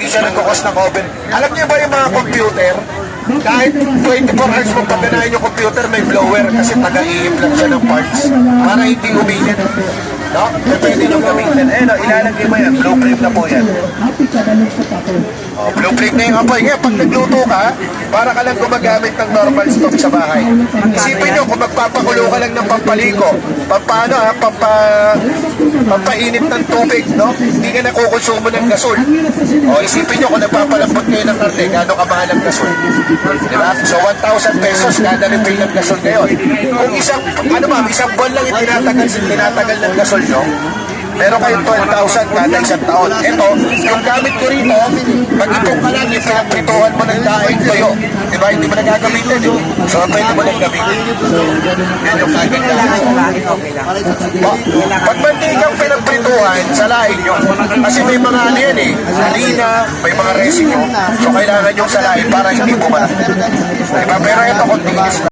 hindi siya nagkukos ng oven. Alam niyo ba yung mga computer? Kahit 24 hours mo pagkanahin yung computer, may blower kasi taga-iip lang siya ng parts para hindi uminit. No? Pwede nyo gamitin. Eh, no, ilalagay mo yan. Blue flame na po yan. Oh, blue flame na yung apoy. Ngayon, pag nagluto ka, para ka lang gumagamit ng normal stove sa bahay. Isipin nyo, kung magpapakulo ka lang ng pampaligo, pampainit ng tubig, no? Hindi ka nakukonsumo ng gasol. O, isipin nyo, kung nagpapalambot kayo ng karne, gano'ng kamahal ang gasol. Diba? So, 1,000 pesos kada refill ng gasol ngayon. Kung isang buwan lang tinatagal ng gasol nyo, meron kayong 12,000 kada isang taon. Ito, yung gamit ko rito, pag itong ka lang, yung pinagprituhan mo ng daing toyo. Diba? Hindi mo nagagamitin. So, pwede mo nang gamitin. Yan yung kaging daing. Pag mantigang pinagprituhan, salain nyo. Kasi may mga ano yan eh, harina, may mga residue. So, kailangan yung salain para hindi bumalat. Diba? Pero ito, kontinis lang.